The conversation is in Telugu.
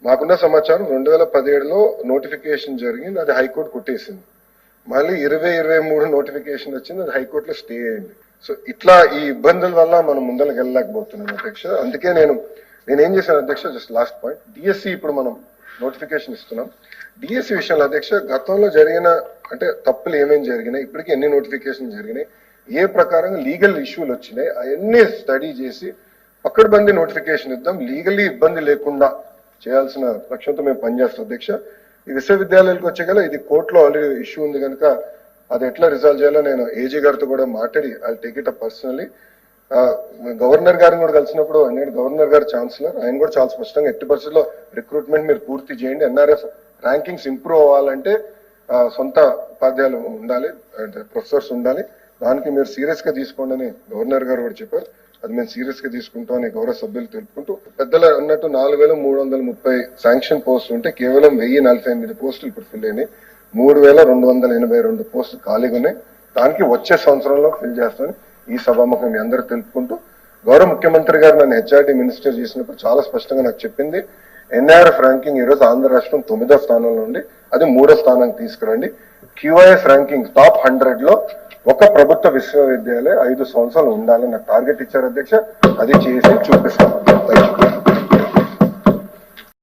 మాకున్న సమాచారం 2017లో నోటిఫికేషన్ జరిగింది, అది హైకోర్టు కొట్టేసింది. మళ్ళీ 2023 నోటిఫికేషన్ వచ్చింది, అది హైకోర్టులో స్టే అయింది. సో ఇట్లా ఈ ఇబ్బందుల వల్ల మనం ముందరకు వెళ్ళలేకపోతున్నాం అధ్యక్ష. అందుకే నేనేం చేశాను అధ్యక్ష, జస్ట్ లాస్ట్ పాయింట్, డిఎస్సి ఇప్పుడు మనం నోటిఫికేషన్ ఇస్తున్నాం. డిఎస్సి విషయంలో అధ్యక్ష గతంలో జరిగిన అంటే తప్పులు ఏమేమి జరిగినాయి, ఇప్పటికీ ఎన్ని నోటిఫికేషన్ జరిగినాయి, ఏ ప్రకారంగా లీగల్ ఇష్యూలు వచ్చినాయి, అవన్నీ స్టడీ చేసి పక్కడబంది నోటిఫికేషన్ ఇద్దాం, లీగల్లీ ఇబ్బంది లేకుండా చేయాల్సిన లక్ష్యంతో మేము పనిచేస్తాం అధ్యక్ష. ఈ విశ్వవిద్యాలయాలకు వచ్చే ఇది కోర్టులో ఆల్రెడీ ఇష్యూ ఉంది కనుక అది ఎట్లా రిజాల్వ్ చేయాలో నేను ఏజీ గారితో కూడా మాట్లాడి I take it up personally. Governor గారిని కూడా కలిసినప్పుడు నేను గవర్నర్ గారు ఛాన్సలర్, ఆయన కూడా చాలా స్పష్టంగా ఎట్టి పరిస్థితుల్లో రిక్రూట్మెంట్ మీరు పూర్తి చేయండి, ఎన్ఆర్ఎఫ్ ర్యాంకింగ్స్ ఇంప్రూవ్ అవ్వాలంటే సొంత ఉపాధ్యాయులు ఉండాలి, అంటే ప్రొఫెసర్స్ ఉండాలి, దానికి మీరు సీరియస్ గా తీసుకోండి అని గవర్నర్ గారు కూడా చెప్పారు. అది మేము సీరియస్ గా తీసుకుంటామని గౌరవ సభ్యులు తెలుపుకుంటూ, పెద్దలు అన్నట్టు 4330 శాంక్షన్ పోస్టులు ఉంటే కేవలం 1048 పోస్టులు ఇప్పుడు ఫిల్ అయినాయి, 3282 పోస్టులు ఖాళీగా ఉన్నాయి. దానికి వచ్చే సంవత్సరంలో ఫిల్ చేస్తామని ఈ సభాముఖం మీ అందరూ తెలుపుకుంటూ, గౌరవ ముఖ్యమంత్రి గారు నన్ను హెచ్ఆర్డీ మినిస్టర్ చేసినప్పుడు చాలా స్పష్టంగా నాకు చెప్పింది, ఎన్ఆర్ఎఫ్ ర్యాంకింగ్ ఈ రోజు ఆంధ్ర రాష్ట్రం 9వ స్థానంలో ఉండి అది 3వ స్థానానికి తీసుకురండి, క్యూఐఎస్ ర్యాంకింగ్ టాప్ 100 లో ఒక ప్రభుత్వ విశ్వవిద్యాలయం 5 సంవత్సరాలు ఉండాలని నాకు టార్గెట్ ఇచ్చారు అధ్యక్ష. అది చేసి చూపిస్తాను.